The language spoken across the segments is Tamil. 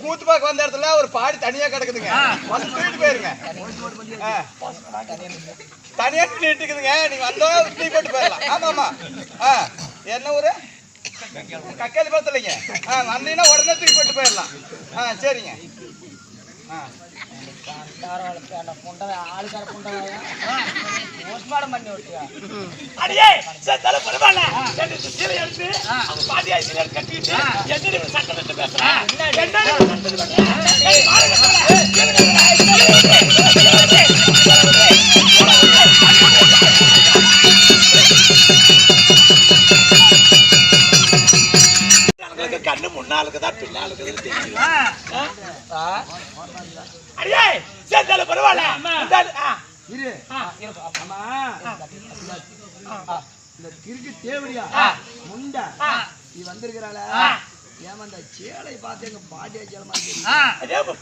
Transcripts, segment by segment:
கூத்துப்பாக்கு வந்த இடத்துல ஒரு பாடி தனியா கிடக்குதுங்க, வந்து தூக்கிட்டு போயிருங்க. தனியா நிட்டுக்குதுங்க, நீங்க வந்தோ டீ போட்டு போயிடலாம். ஆமா ஆமா. என்ன ஊரு? கக்காலி பத்திலைங்க. வந்தீங்கன்னா உடனே தூக்கி போட்டு போயிடலாம். சரிங்க. கண்ணு முன்னாளுக்குதான் பின்னாளுக்கு தெரியும். பரவாயில்ல தேவடியா முண்டா நீ வந்திருக்கிறாள ஏமாந்த சேலை பார்த்து எங்க பாட்டியா சேலமா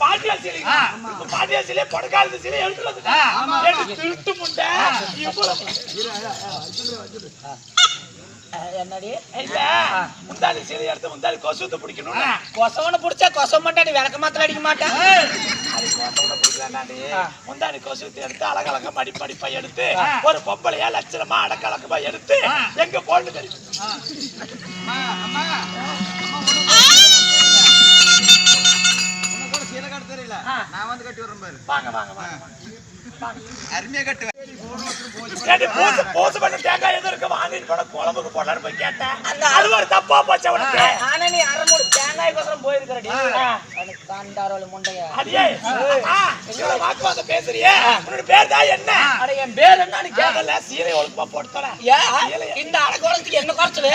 பாட்டியா சேலை பாட்டியா சேலை படக்காலத்து சேலை திருட்டு முண்டை என்னடி முந்தாடி சீலை எடுத்து முந்தாடி கொசுத்தை பிடிக்கணும். கொசவனை பிடிச்சா கொசவ மாட்டாடி விளக்க மாத்திர அடிக்க மாட்டேன். முந்தாடி கொசுத்தை எடுத்து அழகழக மடிப்படிப்பா எடுத்து ஒரு பொம்பளையா லட்சணமா அடக்கழகமா எடுத்து எங்க போட்டு தெரியும். சீலை கட்ட தெரியல, நான் வந்து கட்டி விடுறேன் பாரு. வாங்க வாங்க வாங்க அருமையா கட்டுவேன். ஏண்டி பூசு பண்ண தேங்காய் எதுவும் இருக்கு வாங்கிட்டு போன குழம்புக்கு போடலான்னு போய் கேட்டேன். அது ஒரு தப்பா போச்சு அவனுக்கு. ஆனா நீ அரை மூணு தேங்காய் பத்திரம் போயிருக்கிறடி எனக்கு கண்டாரோல முண்டைய அடியே இவ்வளவு வாக்குவாதம் பேசுறியே உன்னோட பேர் தான் என்ன? அட என் பேர் என்னன்னு கேட்கல சீலை ஒழுக்கமா போட்டு தரேன். இந்த அடக்கோலத்துக்கு என்ன குறைச்சது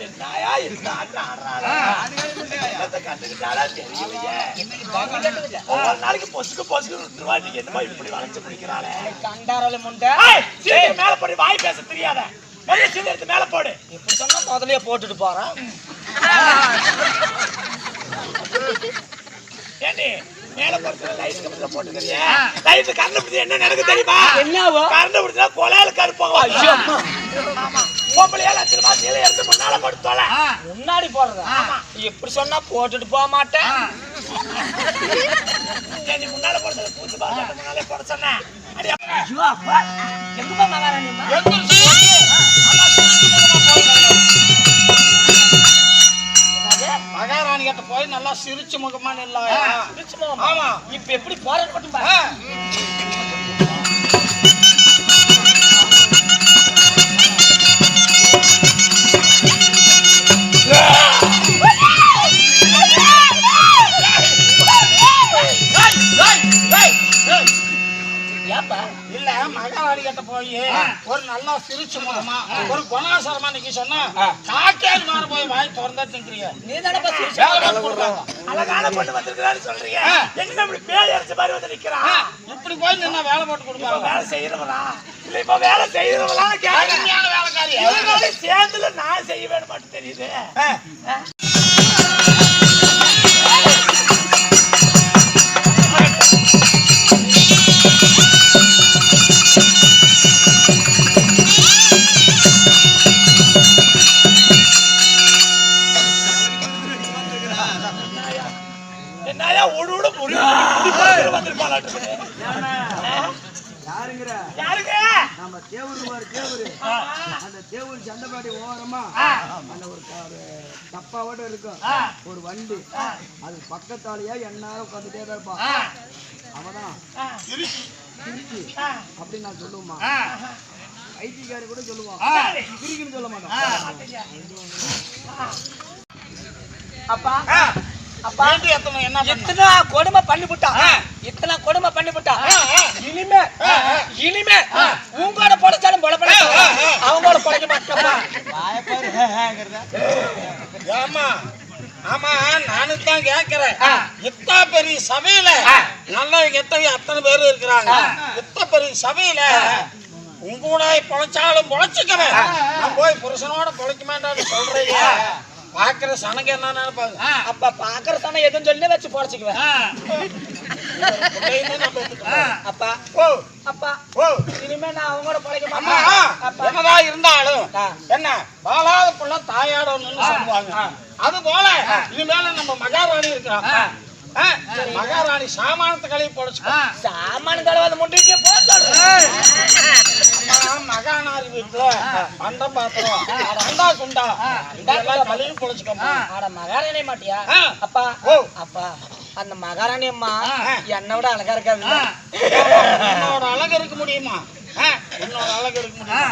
என்னையா இந்த ஆட்டம் ஆடுறாரு என்னத்தை கண்டுக்கிட்டாரா தெரியலையே. ஒவ்வொரு நாளைக்கு பொசுக்கு விட்டுருவாங்க என்னமோ இப்படி வளைச்சு பிடிக்கிறாளே. கண்டாரோல முண்டை சீலை மேல போடு வாய் பேச தெரியாத முதல்ல சீலை எடுத்து மேல போடு. இப்படி சொன்னா முதல்லயே போட்டுட்டு போறேன். ஏண்டி மேல போறது லைட் கம்பத்துல போட்டுக்கறியே லைட் கரண்ட் பிடிச்சா என்ன நடக்குது தெரியுமா? என்னவோ கரண்ட் பிடிச்சா கொலையில கருப்பாங்க. ஐயோ பொம்பளையா லட்சமா சீலை எடுத்து முன்னால போட்டு தொலை. முன்னாடி போடுறதா? இப்படி சொன்னா போட்டுட்டு போக மாட்டேன். நீ முன்னால போடுறது பூச்சி பாரு முன்னாலே போட சொன்னேன். அடி ஐயோ அப்பா எங்கப்பா மகாராணி மகாராணி கிட்ட போய் நல்லா சிரிச்சு முகமா நில்லாயா? ஆமா இப்ப எப்படி போறது மட்டும் பாரு. இல்ல மகாராணி கிட்ட போய் ஒரு நல்லா சிரிச்சு முகமா ஒரு குணாசரமா நிக்க சொன்னா காக்கேரி மாற போய் வாய் திறந்தா திங்கிறிய நீ தானப்பா சிரிச்சு அழகான பொண்ணு வந்திருக்கான்னு சொல்றீங்க. எங்க இப்படி பேய் அடிச்ச மாதிரி வந்து நிக்கிறான். இப்படி போய் நின்னா வேலை போட்டு கொடுப்பாங்க. வேலை செய்யறவளா இல்ல இப்ப வேலை செய்யறவளா கடுமையான வேலைக்காரி. இதனால சேர்ந்துல நான் செய்ய வேணும் மட்டும் தெரியுது. என்னையா உடு வந்திருப்பாளாட்டு யாருங்கிற யாருங்க நம்ம தேவரு அந்த தேவூர் சண்டைப்பாடி ஓரமா அந்த ஒரு டப்பாவோட இருக்கும் ஒரு வண்டி அது பக்கத்தாலேயே என்னால உட்காந்துட்டே தான் இருப்பான். அவதான் திருச்சி அப்படின்னு நான் சொல்லுவோமா. ஐடிக்காரி கூட சொல்லுவான், திருச்சின்னு சொல்ல மாட்டான். அப்பா அப்பா என்ன இத்தனை கொடுமை பண்ணிவிட்டான், இத்தனை கொடுமை பண்ணிவிட்டான். இனிமே உங்களோட பொழைச்சாலும் பொழப்பட அவங்களோட பொழைக்க மாட்டோம்ப்பா. ஏமா ஆமா நானும் தான் கேட்கிறேன். இத்தனை பெரிய சபையில நல்லவங்க அத்தனை பேர் இருக்கிறாங்க. இத்தனை பெரிய சபையில உங்க கூட பொழைச்சாலும் பொழைச்சுக்கவே நான் போய் புருஷனோட பொழைக்க மாட்டான்னு சொல்றீங்க. பாக்குற சனக்கு என்ன நினைப்பாங்க? அப்ப பாக்குற சனம் எதுன்னு சொல்லி வச்சு பொழைச்சுக்குவேன். அப்பா அப்பா இனிமே நான் அவங்களோட பொழைக்க மாட்டேன். என்னதான் இருந்தாலும் என்ன பாலாத புள்ள தாயாடணும்னு சொல்லுவாங்க. அது போல இனிமேல நம்ம மகாராணி இருக்கிறாங்க. மகாராணி சாமானத்தை கழுவி பொழைச்சுக்கோ. சாமான கழுவாத முட்டிக்கு போட்டு மகானாரி வீட்டுல அண்டம் பாத்திரம் அண்டா குண்டா இதெல்லாம் கழுவி பொழைச்சுக்கோமா. ஆட மகாராணி மாட்டியா? அப்பா அப்பா அந்த மகாராணி அம்மா என்னை விட அழகா இருக்காது. என்னோட அழகு இருக்க முடியுமா? என்னோட அழகு இருக்க முடியுமா?